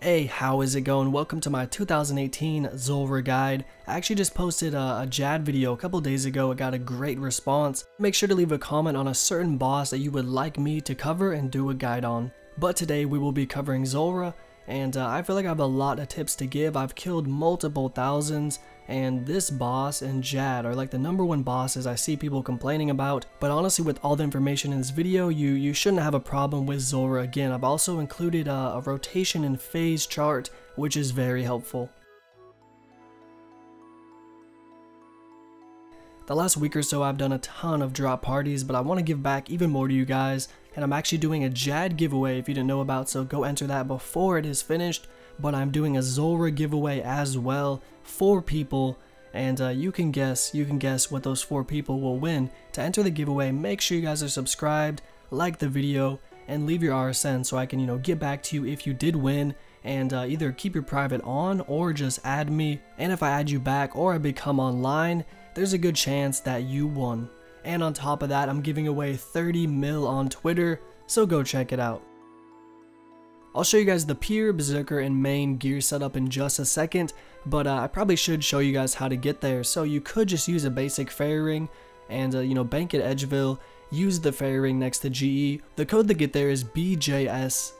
Hey, how is it going? Welcome to my 2018 ZULRAH Guide. I actually just posted a JAD video a couple days ago. It got a great response. Make sure to leave a comment on a certain boss that you would like me to cover and do a guide on. But today we will be covering ZULRAH, and I feel like I have a lot of tips to give. I've killed multiple thousands, and this boss and JAD are like the #1 bosses I see people complaining about. But honestly, with all the information in this video, you shouldn't have a problem with ZULRAH. Again, I've also included a rotation and phase chart, which is very helpful. The last week or so I've done a ton of drop parties, but I want to give back even more to you guys, and I'm actually doing a JAD giveaway if you didn't know about, so go enter that before it is finished. But I'm doing a ZULRAH giveaway as well, 4 people, and you can guess what those 4 people will win. To enter the giveaway, make sure you guys are subscribed, like the video, and leave your RSN so I can get back to you if you did win, and either keep your private on or just add me. And if I add you back or I become online, there's a good chance that you won. And on top of that, I'm giving away 30 mil on Twitter, so go check it out. I'll show you guys the Pure, Berserker, and main gear setup in just a second, but I probably should show you guys how to get there. So you could just use a basic fairy ring and bank at Edgeville, use the fairy ring next to GE. The code to get there is BJS.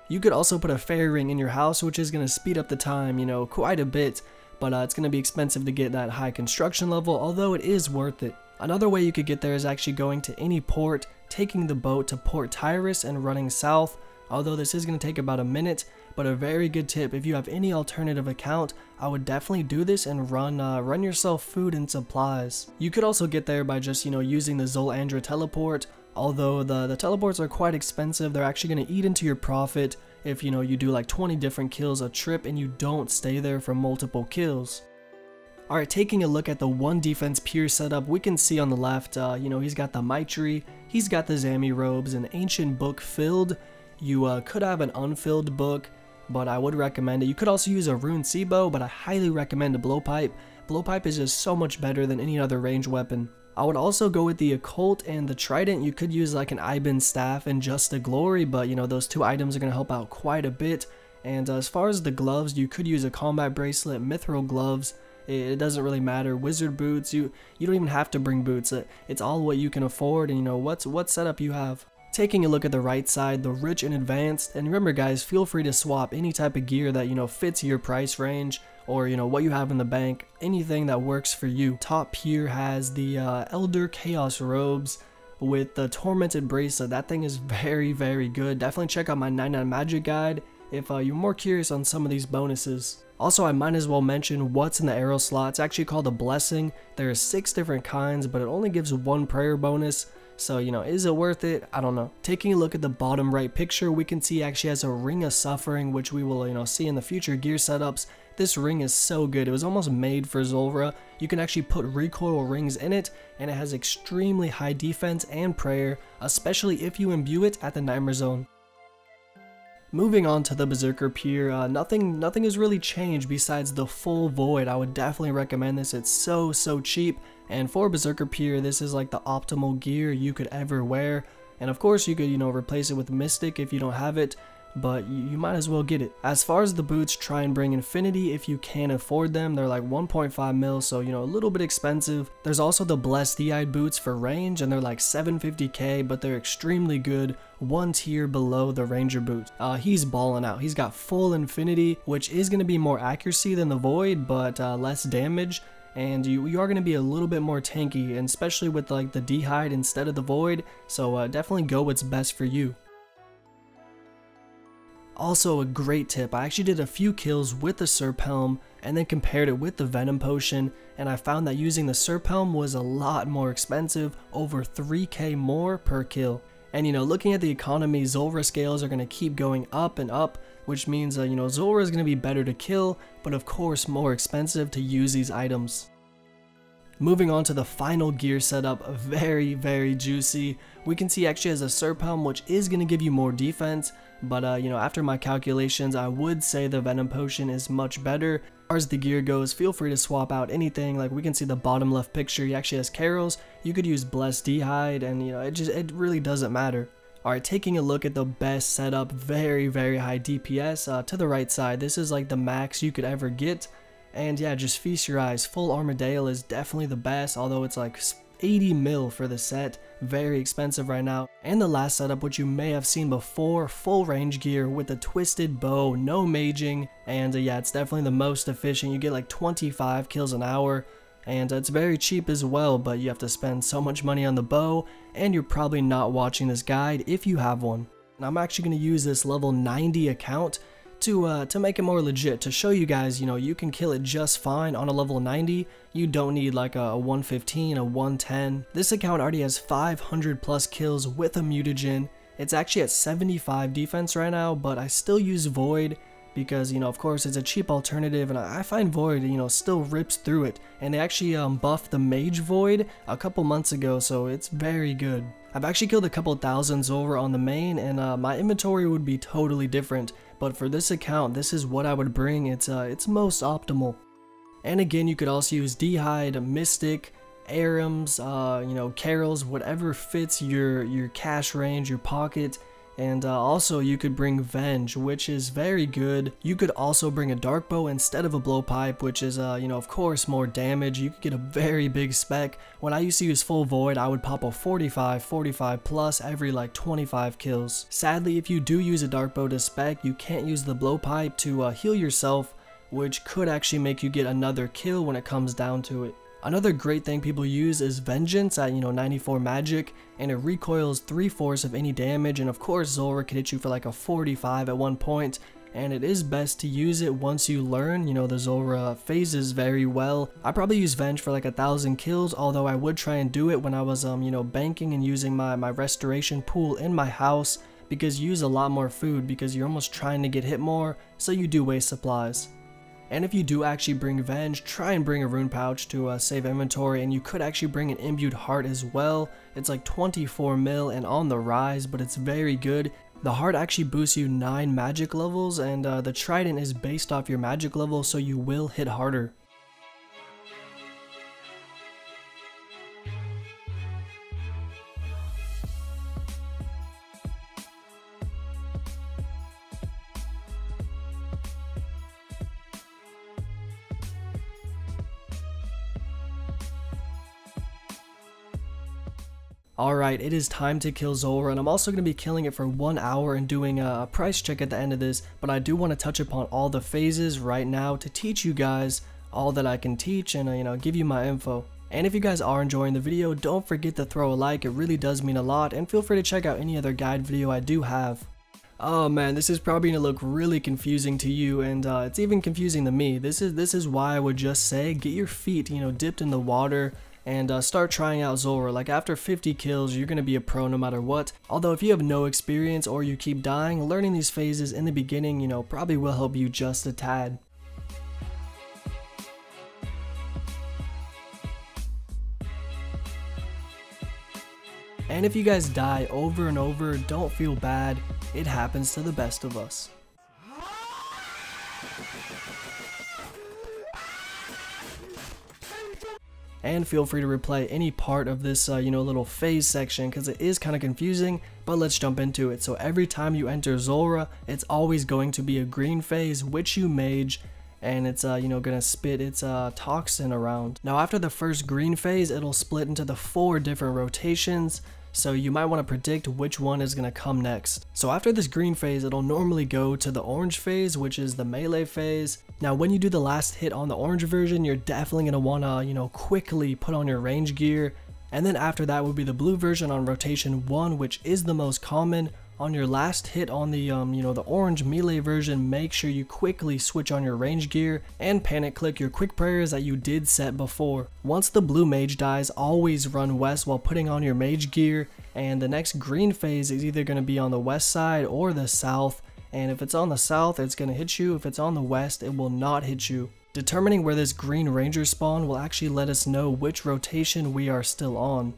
You could also put a fairy ring in your house, which is going to speed up the time, quite a bit, but it's going to be expensive to get that high construction level, although it is worth it. Another way you could get there is actually going to any port, taking the boat to Port Tyrus and running south, although this is going to take about a minute, but a very good tip. If you have any alternative account, I would definitely do this and run yourself food and supplies. You could also get there by just using the ZULRAH teleport, although the teleports are quite expensive. They're actually going to eat into your profit if you do like 20 different kills a trip and you don't stay there for multiple kills. Alright, taking a look at the 1 defense Pure setup, we can see on the left, he's got the Maitri, he's got the Zami robes, an ancient book filled. You could have an unfilled book, but I would recommend it. You could also use a rune Sibo, but I highly recommend a blowpipe. Blowpipe is just so much better than any other ranged weapon. I would also go with the occult and the trident. You could use like an Iban staff and just the glory, but those 2 items are going to help out quite a bit. And as far as the gloves, you could use a combat bracelet, mithril gloves. It doesn't really matter. Wizard boots, you don't even have to bring boots. It's all what you can afford and what setup you have. Taking a look at the right side, the rich and advanced, and remember guys, feel free to swap any type of gear that fits your price range, or what you have in the bank, anything that works for you. Top Pure has the Elder Chaos robes with the Tormented bracelet. That thing is very, very good. Definitely check out my 99 Magic guide if you're more curious on some of these bonuses. Also, I might as well mention what's in the arrow slot. It's actually called a blessing. There are 6 different kinds, but it only gives 1 prayer bonus. So, is it worth it? I don't know. Taking a look at the bottom right picture, we can see actually has a Ring of Suffering, which we will, see in the future gear setups. This ring is so good. It was almost made for ZULRAH. You can actually put recoil rings in it, and it has extremely high defense and prayer, especially if you imbue it at the Nightmare Zone. Moving on to the Berserker Pure, nothing has really changed besides the full void. I would definitely recommend this. It's so cheap, and for Berserker Pure, this is like the optimal gear you could ever wear. And of course, you could replace it with Mystic if you don't have it, but you might as well get it. As far as the boots, try and bring Infinity if you can afford them. They're like 1.5 mil, so a little bit expensive. There's also the Blessed DI boots for range, and they're like 750k, but they're extremely good, 1 tier below the Ranger boots. He's balling out. He's got full Infinity, which is going to be more accuracy than the Void, but less damage. And you are going to be a little bit more tanky, and especially with like the D-Hide instead of the Void, so definitely go what's best for you. Also a great tip, I actually did a few kills with the Serp Helm and then compared it with the Venom Potion, and I found that using the Serp Helm was a lot more expensive, over 3k more per kill. And looking at the economy, ZULRAH scales are going to keep going up and up, which means ZULRAH is going to be better to kill, but of course more expensive to use these items. Moving on to the final gear setup, very juicy. We can see actually has a Serp Helm, which is going to give you more defense, but after my calculations, I would say the Venom Potion is much better. As the gear goes, feel free to swap out anything. Like we can see the bottom left picture, he actually has Carols. You could use Blessed D-Hide, and it really doesn't matter. Alright, taking a look at the best setup, very high DPS, to the right side, this is like the max you could ever get, and yeah, just feast your eyes. Full Armadale is definitely the best, although it's like 80 mil for the set, very expensive right now. And the last setup, which you may have seen before, full range gear with a twisted bow, no maging, and yeah, it's definitely the most efficient. You get like 25 kills an hour, and it's very cheap as well, but you have to spend so much money on the bow, and you're probably not watching this guide if you have one. And I'm actually going to use this level 90 account to make it more legit, to show you guys, you know, you can kill it just fine on a level 90. You don't need like a 115, a 110. This account already has 500 plus kills with a mutagen. It's actually at 75 defense right now, but I still use Void because, you know, of course it's a cheap alternative, and I find Void, you know, still rips through it. And they actually buffed the Mage Void a couple months ago, so it's very good. I've actually killed a couple thousand Zulrah on the main, and my inventory would be totally different, but for this account, this is what I would bring. It's most optimal. And again, you could also use D'Hide, Mystic, Arams, you know, Carols, whatever fits your cash range, your pocket. And also you could bring Venge, which is very good. You could also bring a dark bow instead of a blowpipe, which is you know, of course more damage. You could get a very big spec. When I used to use full Void, I would pop a 45 plus every like 25 kills. Sadly, if you do use a dark bow to spec, you can't use the blowpipe to heal yourself, which could actually make you get another kill when it comes down to it. Another great thing people use is Vengeance at, you know, 94 magic, and it recoils 3/4 of any damage, and of course Zulrah could hit you for like a 45 at one point, and it is best to use it once you learn, you know, the Zulrah phases very well. I probably use Venge for like 1,000 kills, although I would try and do it when I was, you know, banking and using my restoration pool in my house, because you use a lot more food because you're almost trying to get hit more, so you do waste supplies. And if you do actually bring Venge, try and bring a rune pouch to save inventory, and you could actually bring an imbued heart as well. It's like 24 mil and on the rise, but it's very good. The heart actually boosts you 9 magic levels, and the trident is based off your magic level, so you will hit harder. Alright, it is time to kill Zulrah, and I'm also going to be killing it for 1 hour and doing a price check at the end of this, but I do want to touch upon all the phases right now to teach you guys all that I can teach and, you know, give you my info. And if you guys are enjoying the video, don't forget to throw a like, it really does mean a lot, and feel free to check out any other guide video I do have. Oh man, this is probably going to look really confusing to you, and it's even confusing to me. This is why I would just say, get your feet, you know, dipped in the water, and start trying out Zulrah. Like after 50 kills, you're going to be a pro no matter what. Although if you have no experience or you keep dying, learning these phases in the beginning, you know, probably will help you just a tad. And if you guys die over and over, don't feel bad. It happens to the best of us. And feel free to replay any part of this, you know, little phase section, because it is kind of confusing, but let's jump into it. So every time you enter Zulrah, it's always going to be a green phase, which you mage, and it's, you know, gonna spit its toxin around. Now after the first green phase, it'll split into the 4 different rotations, so you might want to predict which one is going to come next. So after this green phase, it'll normally go to the orange phase, which is the melee phase. Now when you do the last hit on the orange version, you're definitely going to want to, you know, quickly put on your range gear. And then after that would be the blue version on rotation 1, which is the most common. On your last hit on the, you know, the orange melee version, make sure you quickly switch on your range gear and panic click your quick prayers that you did set before. Once the blue mage dies, always run west while putting on your mage gear, and the next green phase is either going to be on the west side or the south, and if it's on the south, it's going to hit you. If it's on the west, it will not hit you. Determining where this green ranger spawn will actually let us know which rotation we are still on.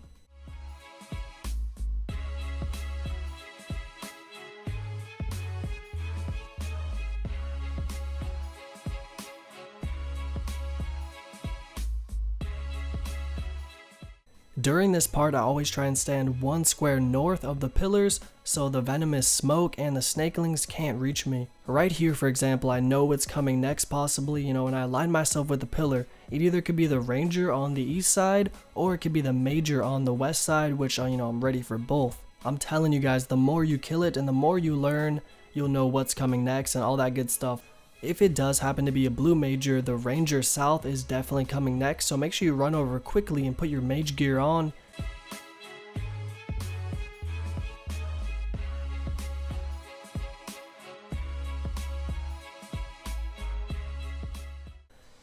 During this part, I always try and stand 1 square north of the pillars so the venomous smoke and the snakelings can't reach me. Right here, for example, I know what's coming next possibly, and I align myself with the pillar. It either could be the ranger on the east side or it could be the major on the west side, which, I'm ready for both. I'm telling you guys, the more you kill it and the more you learn, you'll know what's coming next and all that good stuff. If it does happen to be a blue major, the ranger south is definitely coming next, so make sure you run over quickly and put your mage gear on.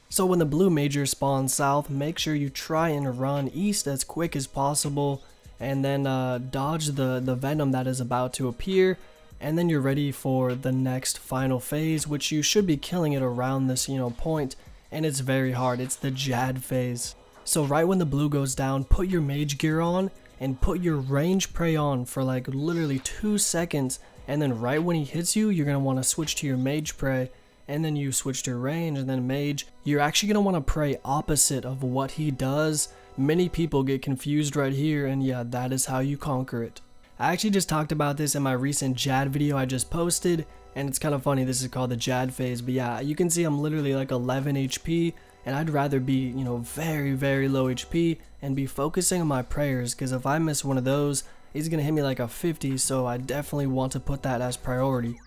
So when the blue major spawns south, make sure you try and run east as quick as possible, and then dodge the venom that is about to appear, and then you're ready for the next final phase, which you should be killing it around this point, and it's very hard. It's the Jad phase. So right when the blue goes down, put your mage gear on and put your range prey on for like literally 2 seconds, and then right when he hits you, you're gonna want to switch to your mage prey, and then you switch to range and then mage. You're actually going to want to pray opposite of what he does. Many people get confused right here, and yeah, that is how you conquer it. I actually just talked about this in my recent Jad video I just posted, and it's kind of funny. This is called the Jad phase, but yeah, you can see I'm literally like 11 HP, and I'd rather be, very, very low HP and be focusing on my prayers, because if I miss one of those, he's going to hit me like a 50, so I definitely want to put that as priority.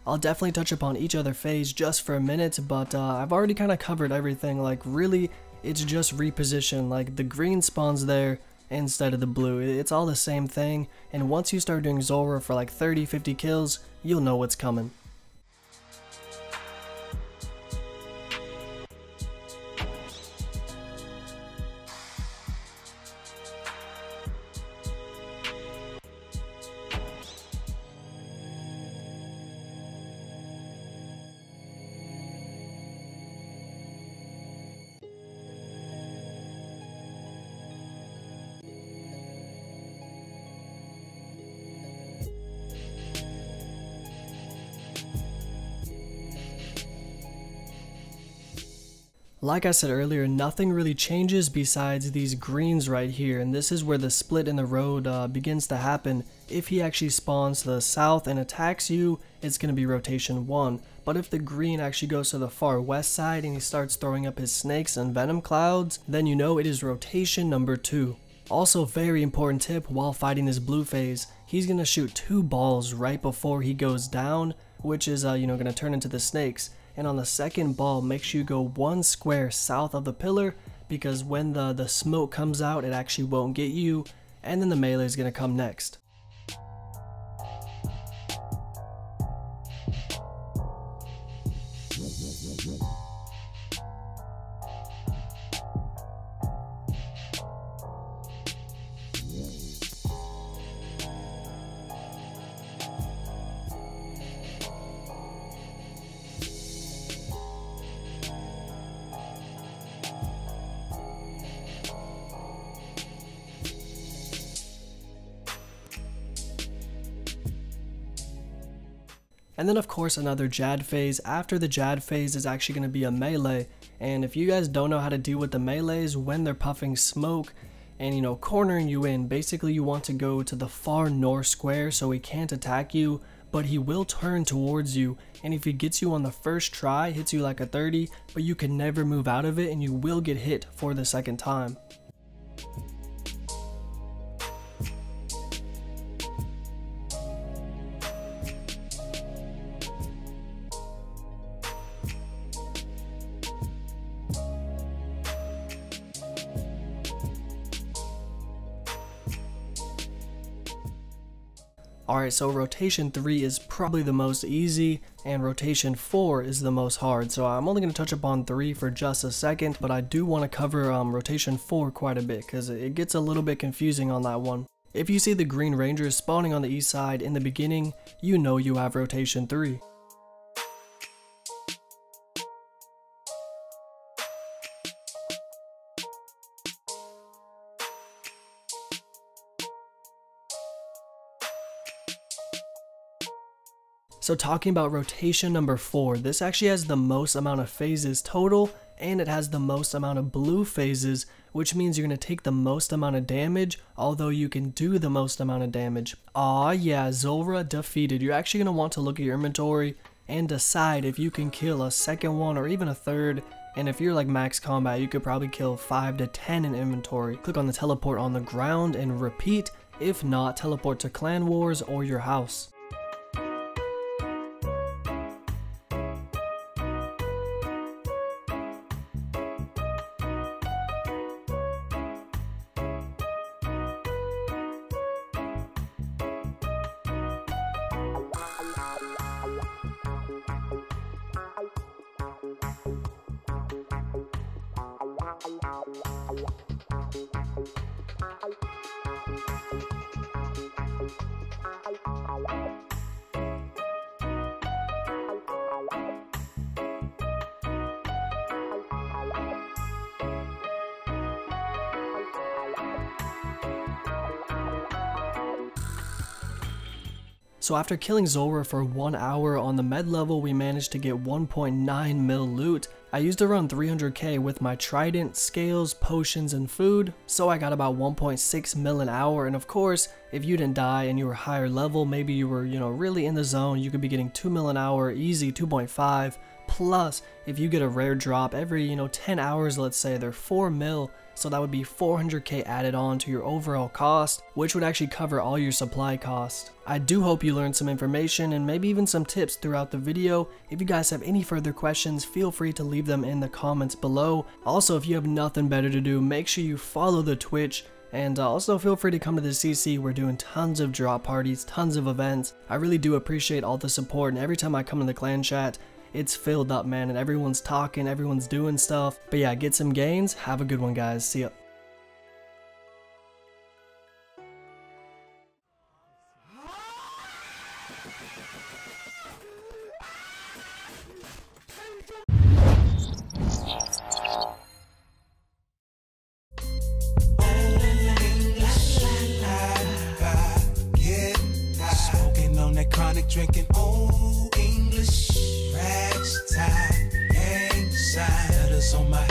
I'll definitely touch upon each other phase just for a minute, but I've already kind of covered everything. Like really, it's just reposition. Like the green spawns there instead of the blue. It's all the same thing, and once you start doing ZULRAH for like 30-50 kills, you'll know what's coming. Like I said earlier, nothing really changes besides these greens right here, and this is where the split in the road begins to happen. If he actually spawns to the south and attacks you, it's going to be rotation 1. But if the green actually goes to the far west side and he starts throwing up his snakes and venom clouds, then you know it is rotation number 2. Also, very important tip while fighting this blue phase, he's going to shoot 2 balls right before he goes down, which is going to turn into the snakes. And on the second ball, make sure you go 1 square south of the pillar, because when the smoke comes out, it actually won't get you, and then the melee is going to come next. And then of course another Jad phase. After the Jad phase is actually going to be a melee, and if you guys don't know how to deal with the melees when they're puffing smoke and cornering you in, basically you want to go to the far north square so he can't attack you, but he will turn towards you, and if he gets you on the first try, hits you like a 30, but you can never move out of it and you will get hit for the second time. Alright, so rotation 3 is probably the most easy, and rotation 4 is the most hard, so I'm only going to touch upon 3 for just a second, but I do want to cover rotation 4 quite a bit, because it gets a little bit confusing on that one. If you see the green rangers spawning on the east side in the beginning, you know you have rotation 3. So talking about rotation number 4, this actually has the most amount of phases total, and it has the most amount of blue phases, which means you're going to take the most amount of damage, although you can do the most amount of damage. Aw yeah, ZULRAH defeated. You're actually going to want to look at your inventory and decide if you can kill a second one or even a third. And if you're like max combat, you could probably kill 5 to 10 in inventory. Click on the teleport on the ground and repeat. If not, teleport to Clan Wars or your house. So after killing ZULRAH for 1 hour on the med level, we managed to get 1.9 mil loot. I used around 300k with my trident, scales, potions, and food, so I got about 1.6 mil an hour. And of course, if you didn't die and you were higher level, maybe you were, really in the zone, you could be getting 2 mil an hour, easy 2.5. Plus, if you get a rare drop every, 10 hours, let's say, they're 4 mil. So that would be 400k added on to your overall cost, which would actually cover all your supply cost. I do hope you learned some information and maybe even some tips throughout the video. If you guys have any further questions, feel free to leave them in the comments below. Also, if you have nothing better to do, make sure you follow the Twitch. And also feel free to come to the CC. We're doing tons of drop parties, tons of events. I really do appreciate all the support, and every time I come to the clan chat, it's filled up, man, and everyone's talking, everyone's doing stuff. But yeah, get some gains. Have a good one, guys. See ya. Drinking old English, rags, tie, gang sign, letters on my